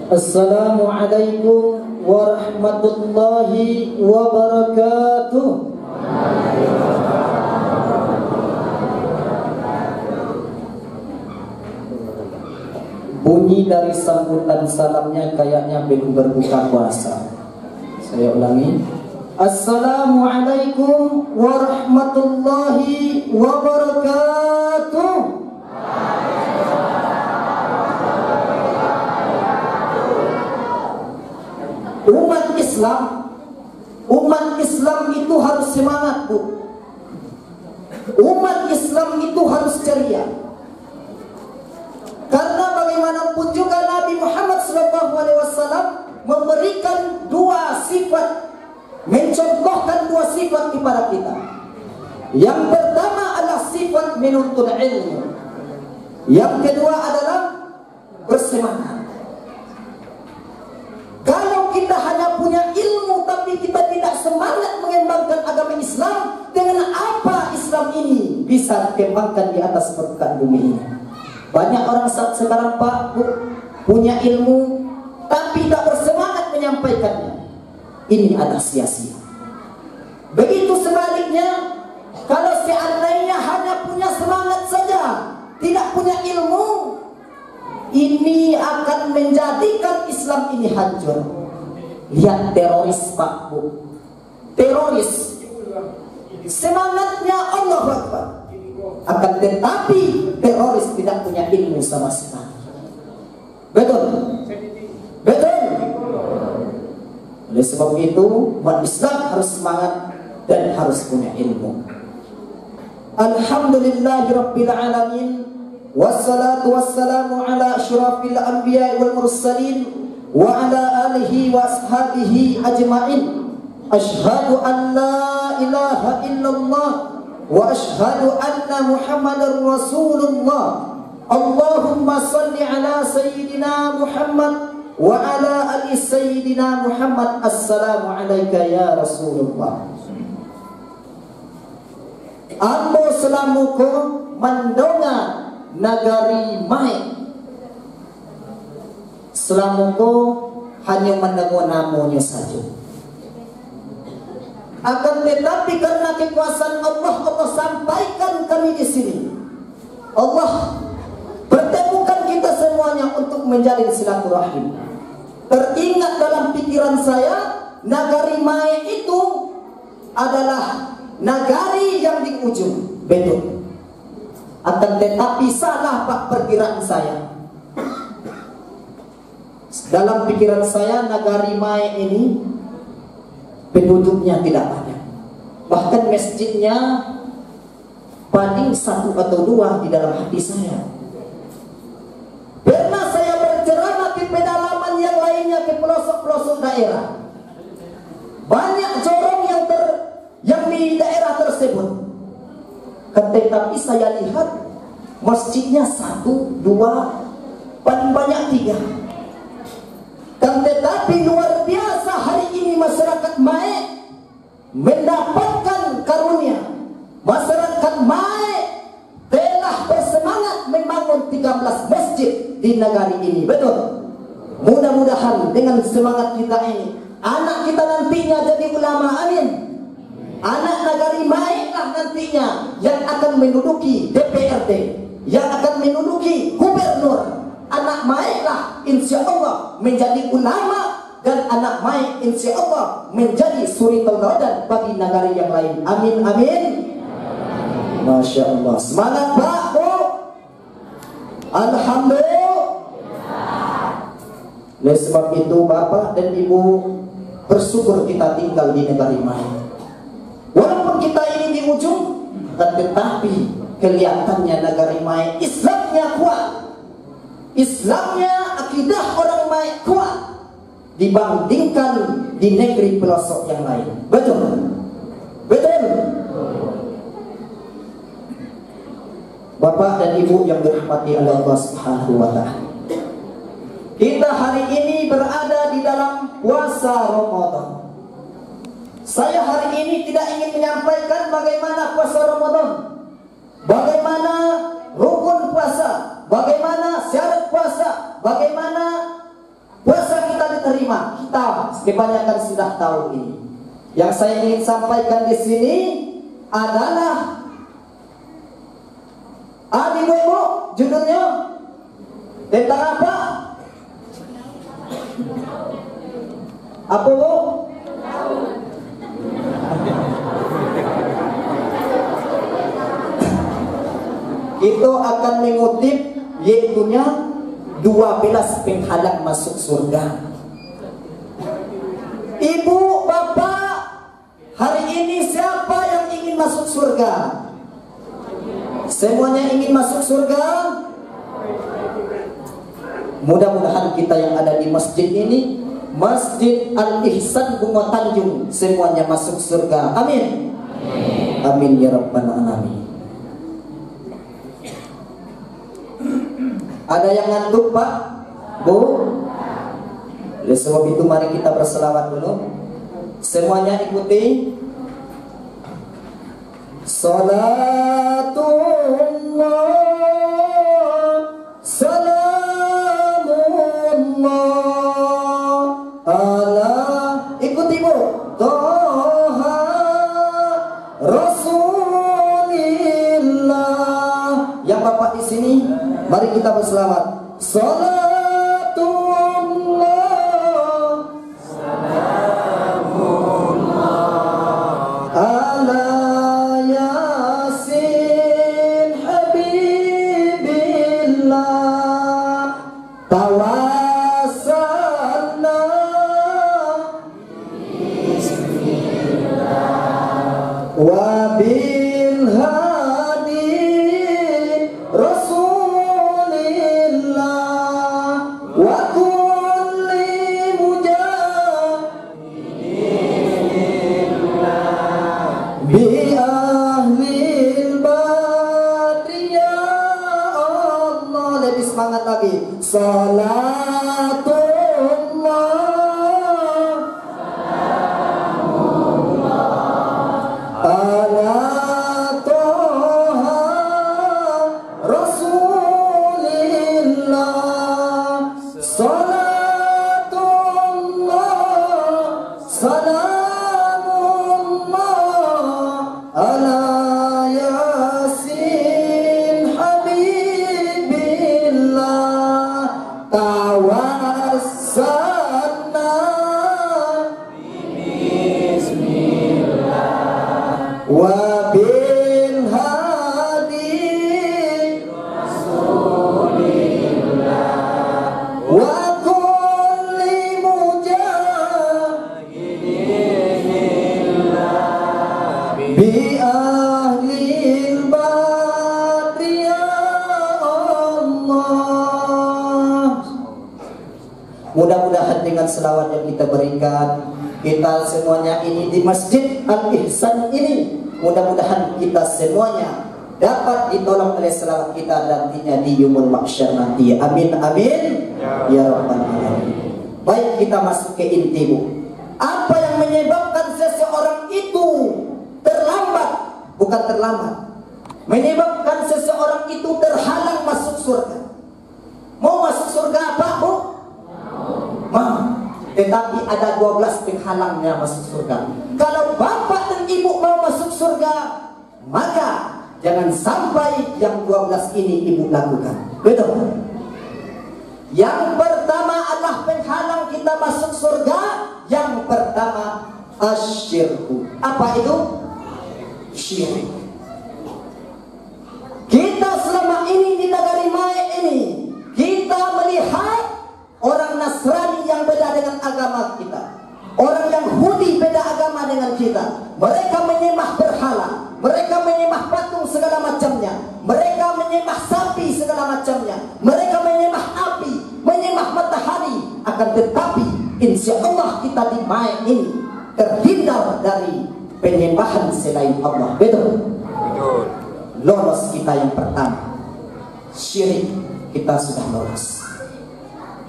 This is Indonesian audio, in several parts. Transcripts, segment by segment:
Assalamualaikum warahmatullahi wabarakatuh. Bunyi dari sambutan salamnya kayaknya belum berbuka puasa. Saya ulangi. Assalamualaikum warahmatullahi wabarakatuh. Umat Islam itu harus semangat, Bu. Umat Islam itu harus ceria. Karena bagaimanapun juga Nabi Muhammad SAW memberikan dua sifat, mencontohkan dua sifat kepada kita. Yang pertama adalah sifat menuntut ilmu. Yang kedua adalah bersemangat. Kalau kita hanya punya ilmu tapi kita tidak semangat mengembangkan agama Islam, dengan apa Islam ini bisa dikembangkan di atas permukaan bumi ini? Banyak orang saat sekarang, Pak, Bu, punya ilmu tapi tidak bersemangat menyampaikannya. Ini adalah sia-sia. Begitu sebaliknya, kalau seandainya hanya punya semangat saja, tidak punya ilmu, ini akan menjadikan Islam ini hancur. Lihat teroris, Pak, Bu. Teroris semangatnya Allah Akbar, akan tetapi teroris tidak punya ilmu sama sekali. Betul? Betul. Oleh sebab itu, umat Islam harus semangat dan harus punya ilmu. Alhamdulillahirabbil alamin. Wassalatu wassalamu ala asyrafil anbiya wal mursalin wa ala alihi wa ashabihi ajma'in. Asyhadu an la ilaha illallah wa asyhadu anna Muhammadar Rasulullah. Allahumma salli ala sayyidina Muhammad wa ala ali sayyidina Muhammad. Assalamu alayka ya Rasulullah. Ambo selamuko mandonga nagari mai. Selamuko hanya mendengar namanya saja. Akan tetapi karena kekuasaan Allah, Allah sampaikan kami di sini. Allah pertemukan kita semuanya untuk menjalin silaturahim. Teringat dalam pikiran saya, nagari mai itu adalah nagari yang di ujung. Betul. Akan tetapi salah, Pak, perkiraan saya. Dalam pikiran saya, nagari mai ini penduduknya tidak banyak. Bahkan masjidnya paling satu atau dua di dalam hati saya. Pernah saya berceramah di pedalaman yang lainnya, ke pelosok-pelosok daerah. Banyak jorong yang di daerah tersebut. Tetapi saya lihat masjidnya satu, dua, paling banyak tiga. Tetapi luar biasa hari ini masyarakat Mae mendapatkan karunia. Masyarakat Mae telah bersemangat membangun 13 masjid di negari ini. Betul? Mudah-mudahan dengan semangat kita ini, anak kita nantinya jadi ulama, amin. Anak negari Mae lah nantinya yang akan menduduki DPRD, yang akan menduduki gubernur. Anak Mae lah insya Allah menjadi ulama, dan anak Mae insya Allah menjadi suri tauladan bagi negara yang lain. Amin, amin. Masya Allah. Semangat, Pak, Bu. Alhamdulillah. Oleh sebab itu, Bapak dan Ibu, bersyukur kita tinggal di negara Mae. Walaupun kita ini di ujung, tetapi kelihatannya negara Mae Islamnya kuat. Islamnya, akidah orang Mae kuat dibandingkan di negeri pelosok yang lain. Betul? Betul? Bapak dan Ibu yang dirahmati oleh Allah Subhanahu wa Ta'ala, kita hari ini berada di dalam puasa Ramadan. Saya hari ini tidak ingin menyampaikan bagaimana puasa Ramadan, bagaimana rukun puasa, bagaimana syarat puasa, bagaimana puasa kita diterima. Kita kebanyakan sudah tahu ini. Yang saya ingin sampaikan di sini adalah adik ibu, judulnya tentang apa? Apa bu? Itu akan mengutip yaitunya 12 penghalang masuk surga. Ibu, bapak, hari ini siapa yang ingin masuk surga? Semuanya ingin masuk surga? Mudah-mudahan kita yang ada di masjid ini, Masjid Al-Ihsan Bunga Tanjung, semuanya masuk surga. Amin. Amin ya rabbal alamin. Ada yang ngantuk Pak? Bu? Oleh sebab itu mari kita berselawat dulu. Semuanya ikuti. Salatullah, salamullah ala, ikuti Bu, Toha Rasulillah. Yang Bapak di sini, mari kita berselawat. Salatullah, salamullah ala yasin habibillah. Tawassalna bismillah wa bil hadi Rasulillah wa kulli mujahidillah bi ahlil badri ya Allah. Lebih semangat lagi. Salatullah ala Toha Rasulillah. Salatullah, salamullah ala yasin habibillah. Tawassalna bismillah wa bil hadi Rasulillah wa kulli mujahidillah bi ahlil badri ya Allah. Mudah-mudahan dengan selawat yang kita berikan, kita semuanya ini di Masjid Al-Ihsan ini, mudah-mudahan kita semuanya dapat ditolong oleh selawat kita nantinya di Yaumul Mahsyar nanti. Amin amin ya rabbal alamin. Baik, kita masuk ke inti Bu. Apa yang menyebabkan seseorang itu terlambat? Bukan terlambat, menyebabkan seseorang itu terhalang masuk surga. Mau masuk surga apa Bu? Mau. Tetapi ada 12 penghalangnya masuk surga. Kalau bapak dan ibu mau masuk surga, maka jangan sampai yang 12 ini ibu lakukan. Betul? Yang pertama adalah penghalang kita masuk surga. Yang pertama asyirku. Apa itu? Syirik. Kita selama ini di negeri Mae ini, kita melihat orang Nasrani yang beda dengan agama kita, orang Yahudi beda agama dengan kita. Mereka menyembah berhala, mereka menyembah patung segala macamnya, mereka menyembah sapi segala macamnya, mereka menyembah api, menyembah matahari. Akan tetapi insya Allah kita di Mae ini terhindar dari penyembahan selain Allah. Betul? Betul. Lolos kita yang pertama, syirik kita sudah lolos.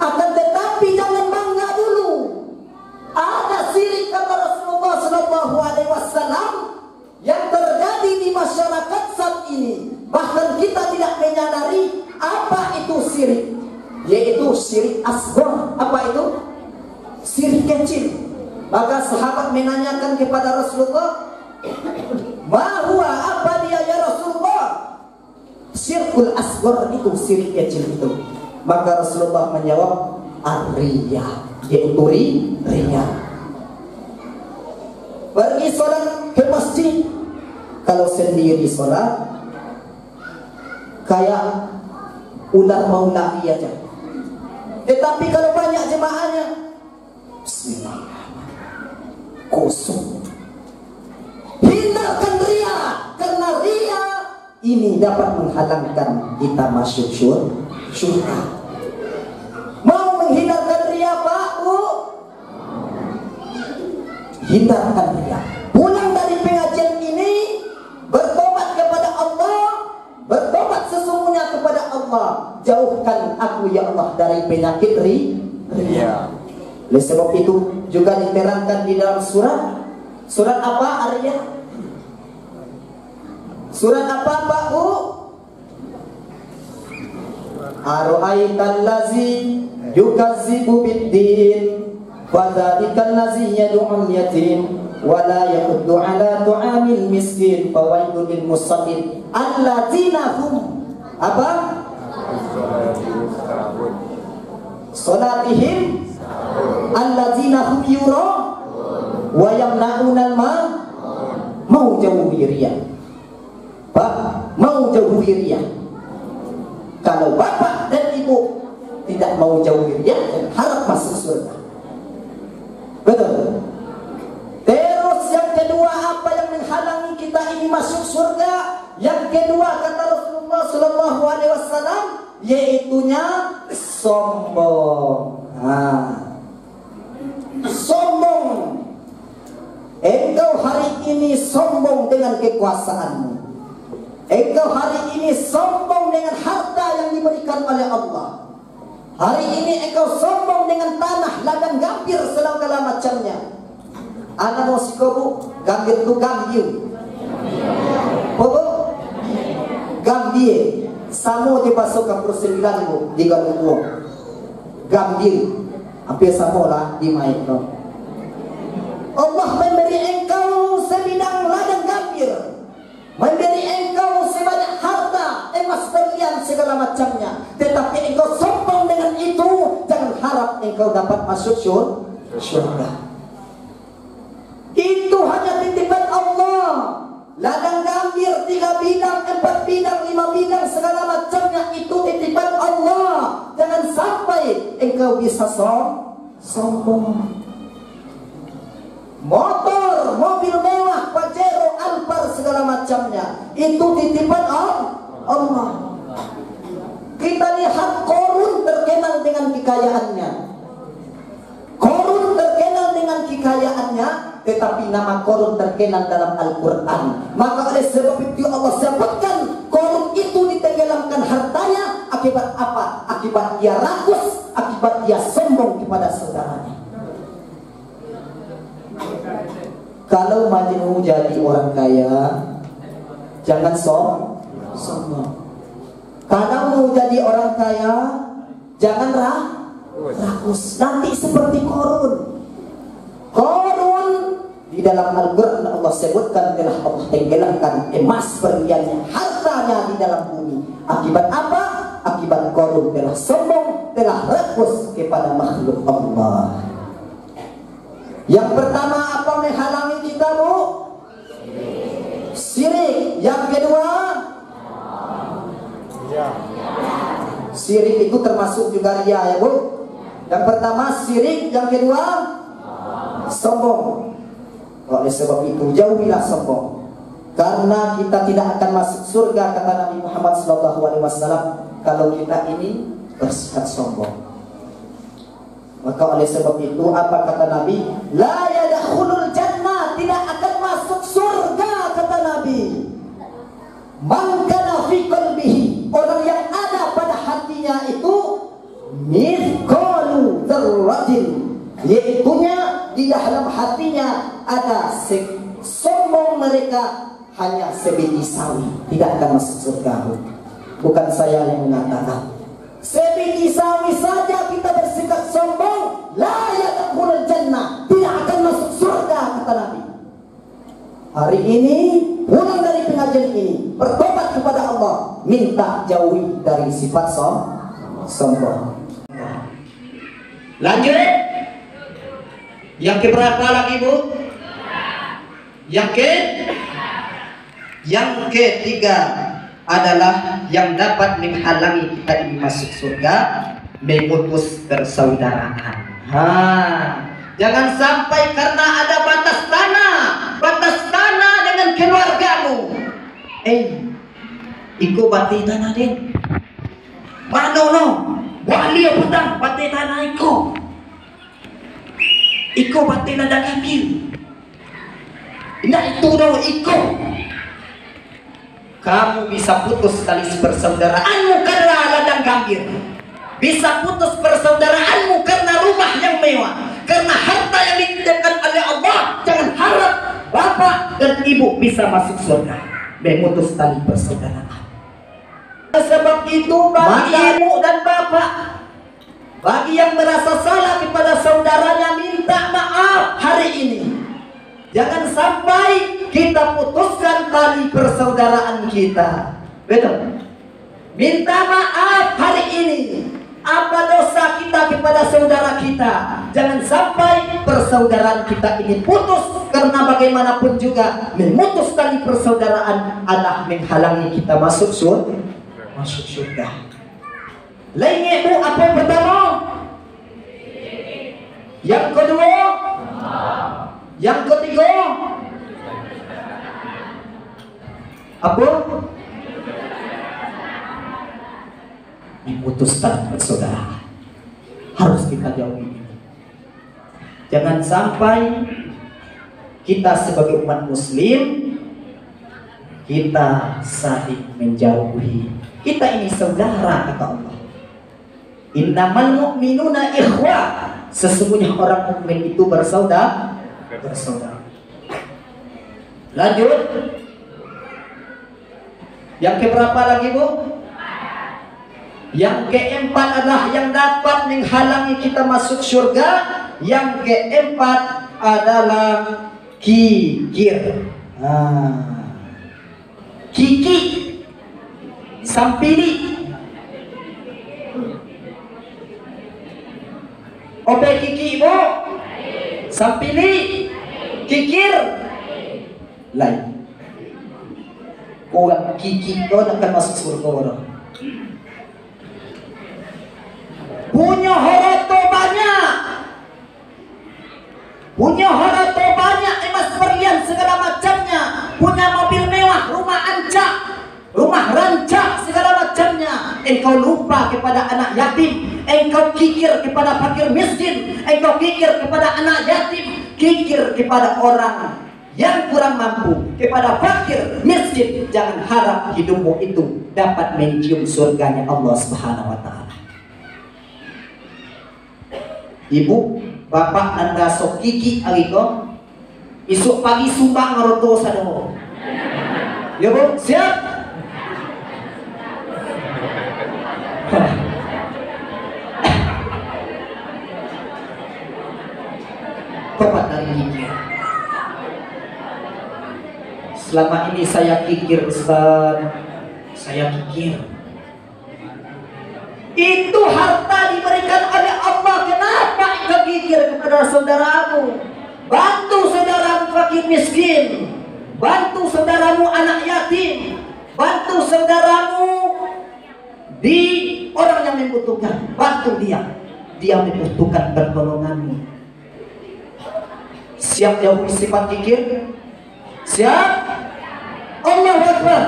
Akan tetapi jangan bangga dulu. Ada syirik kata Rasulullah SAW yang terjadi di masyarakat saat ini. Bahkan kita tidak menyadari apa itu syirik, yaitu syirik asghar. Apa itu? Syirik kecil. Maka sahabat menanyakan kepada Rasulullah, "Mahua, apa dia ya Rasulullah?" Syirkul asghar itu, syirik kecil itu. Maka Rasulullah menjawab, "Ar-riya," yaitu riya. Pergi sholat ke masjid, kalau sendiri sholat kayak ular mau lari aja. Tetapi kalau banyak jemaahnya, bismillahirrahmanirrahim, kosong. Hindarkan riya, karena riya ini dapat menghalangkan kita masuk surga. Mau menghindarkan riya, Pak, Bu? Hindarkan riya. Pulang dari pengajian ini, bertobat kepada Allah, bertobat sesungguhnya kepada Allah. Jauhkan aku ya Allah dari penyakit riya. Oleh sebab itu juga diterangkan di dalam surat apa, Arya? Surat apa, Pak, Bu? Ara'aital ladzi yukazzibu bid-din fadzalikan ladzi yad'ul yatim wa la yahuddu 'ala tu'amil miskin fawailul lil musallin alladzina hum apa? Salatihim alladzina hum yura wa yamna'unal mau jauhi riya. Pak, mau jauhi riya. Kalau bapak dan ibu tidak mau jauhi riya, harap masuk surga. Betul. Terus yang kedua, apa yang menghalangi kita ini masuk surga? Yang kedua kata Rasulullah Sallallahu Alaihi Wasallam, yaitunya sombong. Sombong. Engkau hari ini sombong dengan kekuasaanmu. Engkau hari ini sombong dengan harta yang diberikan oleh Allah. Hari ini engkau sombong dengan tanah, ladang gambir, segala macamnya. Anak mau sikobu, gambir itu gambir. Bobo, gambir. Samo di pasukan persembilan bu, di galuwo. Gambir, hampir samo lah di main. Allah memberi engkau sebidang ladang gambir, memberi engkau sebanyak harta, emas, berlian, segala macamnya. Tetapi engkau sombong dengan itu, jangan harap engkau dapat masuk surga. Itu hanya titipan Allah. Ladang gambir 3 bidang, 4 bidang, 5 bidang, segala macamnya itu titipan Allah. Jangan sampai engkau bisa sombong. Motor, mobil mewah, Pajero, Alphard, segala macamnya, itu titipan Allah. Kita lihat Korun terkenal dengan kekayaannya. Korun terkenal dengan kekayaannya, tetapi nama Korun terkenal dalam Al-Quran. Maka oleh sebab itu Allah sebutkan Korun itu ditenggelamkan hartanya. Akibat apa? Akibat dia rakus, akibat dia sombong kepada saudaranya. Kalau mau jadi orang kaya, jangan sombong. Kalau mau jadi orang kaya, jangan rakus. Nanti seperti Korun. Korun di dalam Al-Quran Allah sebutkan telah Allah tenggelamkan emas, berliannya, hartanya di dalam bumi. Akibat apa? Akibat Korun telah sombong, telah rakus kepada makhluk Allah. Yang pertama apa menghalangi kita, Bu? Syirik. Yang kedua, syirik itu termasuk juga riya, ya Bu. Yang pertama syirik, yang kedua sombong. Oleh sebab itu jauhilah sombong, karena kita tidak akan masuk surga kata Nabi Muhammad SAW kalau kita ini bersikap sombong. Maka oleh sebab itu apa kata Nabi? La yadkhulul jannah, tidak akan masuk surga kata Nabi. Man kana fi qalbihi, orang yang ada pada hatinya itu mithqalu dzarratin, yaitunya di dalam hatinya ada sombong mereka hanya sebiji sawi, tidak akan masuk surga. Bukan saya yang mengatakan, sebiji sawi saja kita bersikap sombong, la yadkhulul jannah, tidak akan masuk surga, kata Nabi. Hari ini pulang dari pengajian ini, bertobat kepada Allah, minta jauhi dari sifat sombong. Lanjut. Yang keberapa lagi, Bu? Yang ketiga adalah yang dapat menghalangi kita ini masuk surga, memutus persaudaraan. Jangan sampai karena ada batas tanah dengan keluargamu. Iko bati tanah din. Mano wali putang bati tanah iko. Iko bati nada kambing. Tidak itu dong iko. Kamu bisa putus tali persaudaraanmu karena ladang gambir. Bisa putus persaudaraanmu karena rumah yang mewah, karena harta yang dititipkan oleh Allah. Jangan harap bapak dan ibu bisa masuk surga. Memutus tali persaudaraan. Sebab itu bagi ibu dan bapak, bagi yang merasa salah kepada saudaranya, minta maaf hari ini. Jangan sampai kita putuskan tali persaudaraan kita. Betul? Minta maaf hari ini. Apa dosa kita kepada saudara kita? Jangan sampai persaudaraan kita ini putus, karena bagaimanapun juga memutus tali persaudaraan adalah menghalangi kita masuk surga. Lainnya Bu, apa yang pertama? Yang kedua? Yang ketiga? Apa? Memutus tali persaudaraan. Harus kita jauhi. Jangan sampai kita sebagai umat muslim kita saling menjauhi. Kita ini saudara, kata Allah. Innamal mu'minuna ikhwah. Sesungguhnya orang mukmin itu bersaudara. Lanjut. Yang keberapa lagi, Bu? Yang keempat adalah yang dapat menghalangi kita masuk surga. Yang keempat adalah kikir. Kiki, sampili, obe kiki Bu, sampili, kikir, lain. Orang kiki itu akan masuk surga orang. Punya harta banyak, emas berlian segala macamnya, punya mobil mewah, rumah rancak segala macamnya. Engkau lupa kepada anak yatim, engkau kikir kepada fakir miskin, engkau kikir kepada anak yatim, kikir kepada orang yang kurang mampu, kepada fakir miskin. Jangan harap hidupmu itu dapat mencium surganya Allah Subhanahu wa Ta'ala. Ibu, bapak anda sok kiki ariko, isuk pagi sumbang ngaroto sadamo. Ya Bu, siap? Tobat dari kikir. Selama ini saya kikir, Ustaz. Saya kikir. Itu harta diberikan oleh Allah. Kenapa engkau kikir kepada saudaramu? Bantu saudaramu fakir miskin, bantu saudaramu anak yatim, bantu saudaramu di orang yang membutuhkan. Bantu dia membutuhkan pertolonganmu. Siap jauhi sifat kikir? Siap? Allahu Akbar.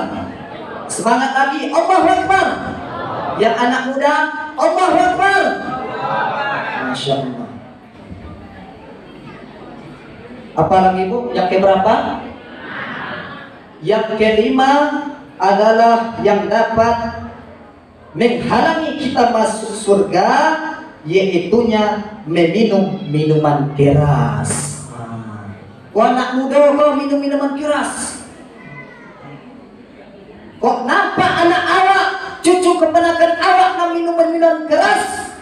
Semangat lagi, Allahu Akbar. Yang anak muda, Allahu Akbar. Masya Allah. Apa lagi Bu? Yang keberapa? Yang kelima adalah yang dapat menghalangi kita masuk surga, yaitunya meminum minuman keras. Kok anak muda kau minum minuman keras? Kok nampak anak awak cucu keponakan awak na minum-minuman keras,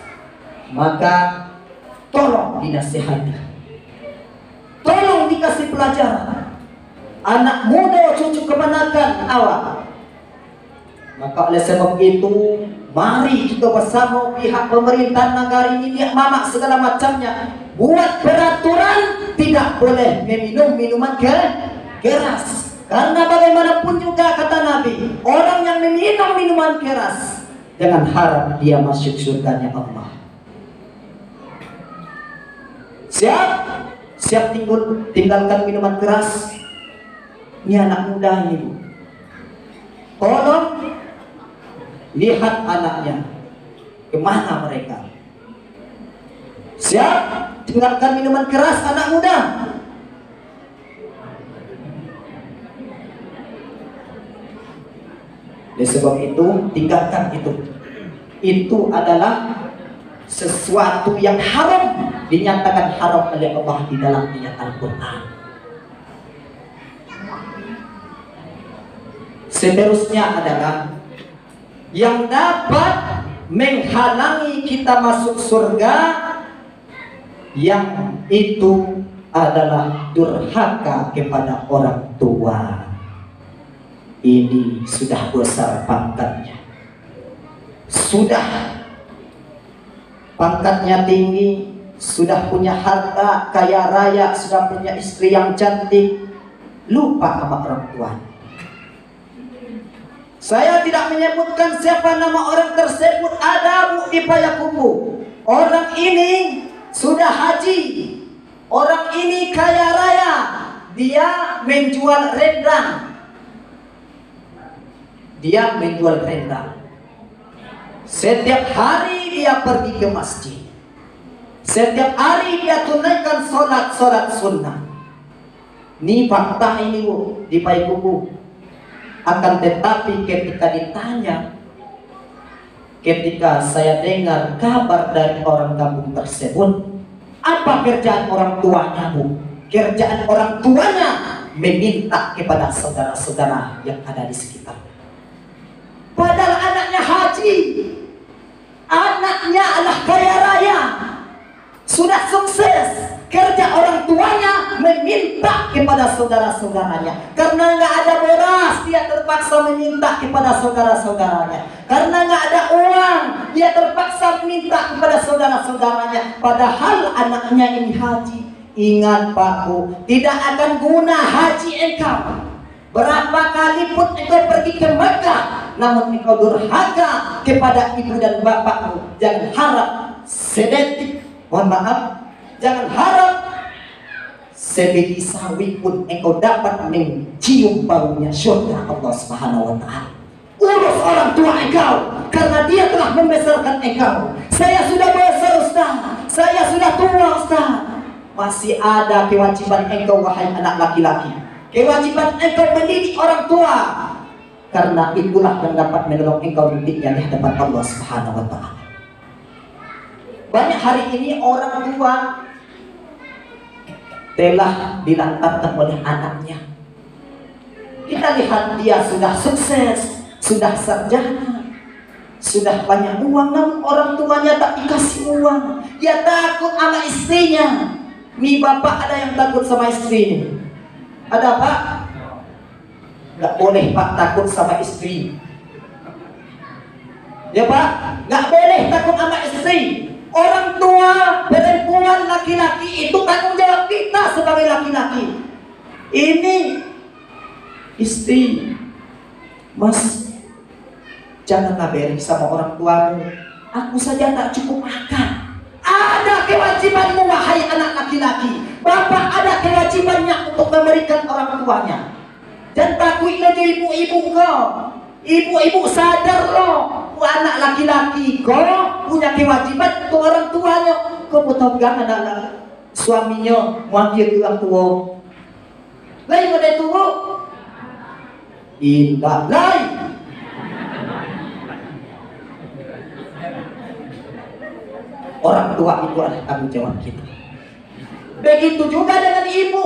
maka tolong dinasihati, tolong dikasih pelajaran. Anak muda cucu keponakan awak. Maka oleh sebab itu, mari kita bersama pihak pemerintah negara ini, pihak mamak segala macamnya, buat peraturan tidak boleh meminum minuman keras. Karena bagaimanapun juga kata Nabi, orang yang meminum minuman keras, jangan harap dia masuk surganya Allah. Siap tinggalkan minuman keras. Ini anak muda ini, Bu. Tolong lihat anaknya, kemana mereka. Siap tinggalkan minuman keras anak muda. Oleh sebab itu, tinggalkan itu. Itu adalah sesuatu yang haram, dinyatakan haram oleh Allah di dalam ayat Al-Quran. Seterusnya adalah yang dapat menghalangi kita masuk surga, yang itu adalah durhaka kepada orang tua. Ini sudah besar pangkatnya, sudah pangkatnya tinggi, sudah punya harta kaya raya, sudah punya istri yang cantik, lupa sama orang tuanya. Saya tidak menyebutkan siapa nama orang tersebut, ada Bu di Payakumbuh. Orang ini sudah haji, orang ini kaya raya, dia menjual rendang. Dia menjual rendang. Setiap hari dia pergi ke masjid. Setiap hari dia tunaikan solat sunnah. Ini fakta ini Bu di Payakumbuh. Akan tetapi ketika ditanya, ketika saya dengar kabar dari orang kampung tersebut, apa kerjaan orang tuanya Bu? Kerjaan orang tuanya meminta kepada saudara-saudara yang ada di sekitar. Padahal anaknya haji, anaknya adalah kaya raya, sudah sukses. Kerja orang tuanya meminta kepada saudara-saudaranya. Karena nggak ada beras, dia terpaksa meminta kepada saudara-saudaranya. Karena nggak ada uang, dia terpaksa meminta kepada saudara-saudaranya. Padahal anaknya ini haji. Ingat Pak Bu, tidak akan guna haji engkau. Berapa kali pun engkau pergi ke Mekah, namun engkau durhaka kepada ibu dan bapakmu. Jangan harap sedetik, mohon maaf, jangan harap sebiji sawi pun engkau dapat mencium baunya surga Allah Subhanahu wa Ta'ala. Urus orang tua engkau, karena dia telah membesarkan engkau. Saya sudah besar Ustaz, saya sudah tua Ustaz. Masih ada kewajiban engkau wahai anak laki-laki. Kewajiban engkau mendidik orang tua, karena itulah yang dapat menolong engkau nantinya di hadapan Allah Subhanahu wa Ta'ala. Banyak hari ini orang tua telah dilantarkan oleh anaknya. Kita lihat dia sudah sukses, sudah sarjana, sudah banyak uang, namun orang tuanya tak dikasih uang. Dia takut sama istrinya. Nih bapak ada yang takut sama istrinya? Ada Pak? Gak boleh Pak takut sama istri. Ya Pak, gak boleh takut sama istri. Orang tua, perempuan, laki-laki itu tanggung jawab kita sebagai laki-laki. Ini istri, Mas, janganlah beri sama orang tuamu. Aku saja tak cukup makan. Ada kewajibanmu wahai anak laki-laki. Bapak ada kewajibannya untuk memberikan orang tuanya. Dan takutlah jadi ibu-ibu kau. Ibu-ibu sadar loh, anak laki-laki kau punya kewajiban untuk orang tuanya. Kau tahu kan anak suaminya wakil orang tua. Lain ada tua, indah lain. Orang tua itu adalah tanggung jawab kita. Begitu juga dengan ibu.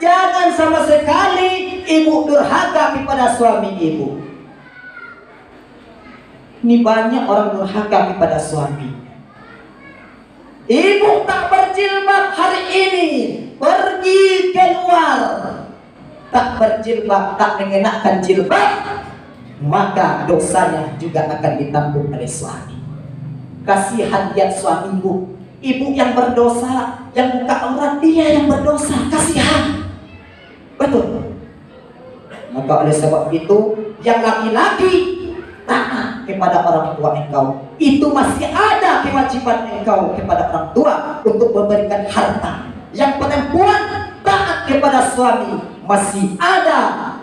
Jangan sama sekali ibu durhaka kepada suami ibu. Ini banyak orang durhaka kepada suami. Ibu tak berjilbab hari ini, pergi keluar, tak berjilbab, tak mengenakan jilbab, maka dosanya juga akan ditanggung oleh suami. Kasihan lihat suami ibu yang berdosa, yang buka aurat, dia yang berdosa, kasihan. Betul. Maka oleh sebab itu, yang laki-laki taat kepada orang tua engkau, itu masih ada kewajiban engkau kepada orang tua untuk memberikan harta. Yang perempuan taat kepada suami, masih ada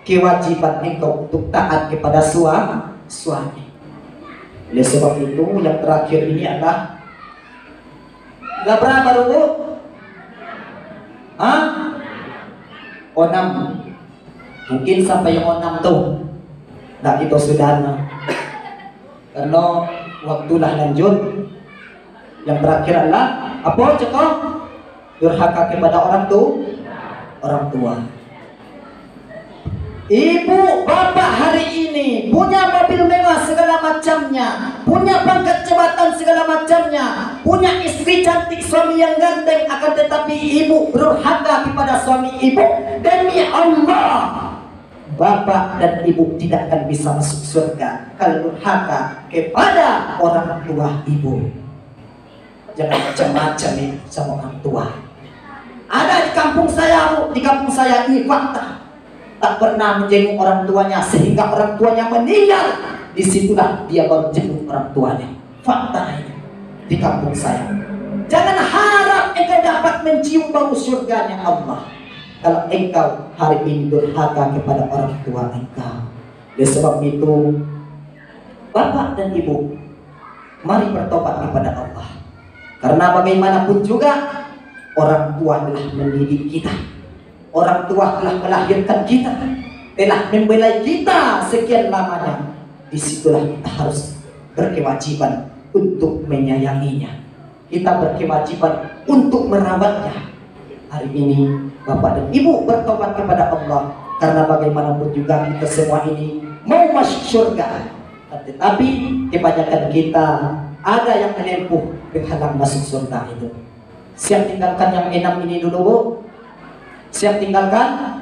kewajiban engkau untuk taat kepada suami. Oleh sebab itu, yang terakhir ini adalah berapa dulu? Onam. Mungkin sampai yang onam tuh. Nah itu sudah karena waktulah lanjut. Yang terakhir adalah apa cekok? Durhaka kepada orang tua. Ibu bapak hari ini punya mobil mewah segala macamnya, punya pangkat jabatan segala macamnya, punya istri cantik, suami yang ganteng, akan tetapi ibu durhaka kepada suami ibu. Demi Allah, bapak dan ibu tidak akan bisa masuk surga kalau durhaka kepada orang tua ibu. Jangan macam-macam nih sama orang tua. Ada di kampung saya, ini fakta. Tak pernah menjenguk orang tuanya sehingga orang tuanya meninggal. Disitulah dia baru jenguk orang tuanya. Fakta ini di kampung saya. Jangan harap engkau dapat mencium bau surganya Allah kalau engkau hari ini durhaka kepada orang tua engkau. Oleh sebab itu, bapak dan ibu, mari bertobat kepada Allah. Karena bagaimanapun juga, orang tua telah mendidik kita, orang tua telah melahirkan kita, telah membelai kita sekian lamanya. Disitulah kita harus berkewajiban untuk menyayanginya. Kita berkewajiban untuk merawatnya. Hari ini bapak dan ibu bertobat kepada Allah, karena bagaimanapun juga kita semua ini mau masuk surga, tetapi kebanyakan kita ada yang menempuh penghalang masuk surga itu. Siap tinggalkan yang 6 ini dulu, Bu? Siap tinggalkan?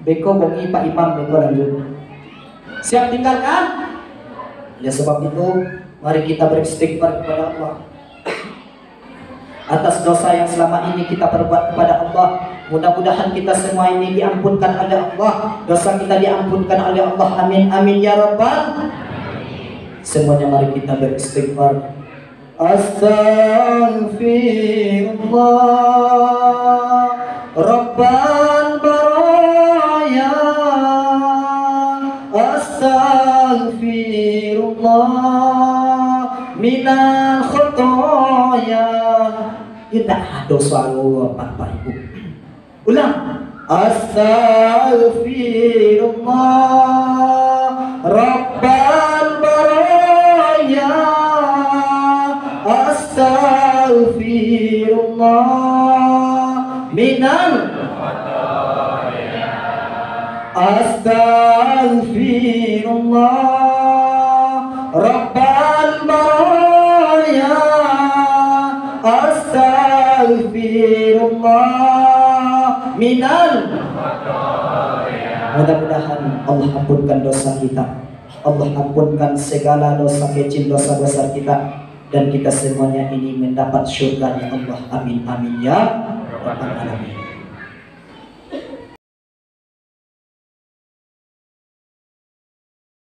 Beko bongi Pak Imam, beko lanjut. Siap tinggalkan? Ya sebab itu, mari kita beristighfar kepada Allah atas dosa yang selama ini kita perbuat kepada Allah. Mudah-mudahan kita semua ini diampunkan oleh Allah, dosa kita diampunkan oleh Allah. Amin amin ya rabbal. Semuanya mari kita beristighfar. Astaghfirullah Rabbal baraya, astaghfirullah minal khotoya. Tidak dosa lu Bapak Ibu. Ulang. Astaghfirullah Rabbal baraya, astaghfirullah minal khotoya, astaghfirullah Rabbal baraya, astaghfirullah minal khotoya. Mudah-mudahan Allah ampunkan dosa kita, Allah ampunkan segala dosa kecil, dosa besar kita, dan kita semuanya ini mendapat syurganya Allah. Amin amin ya rabbal alamin.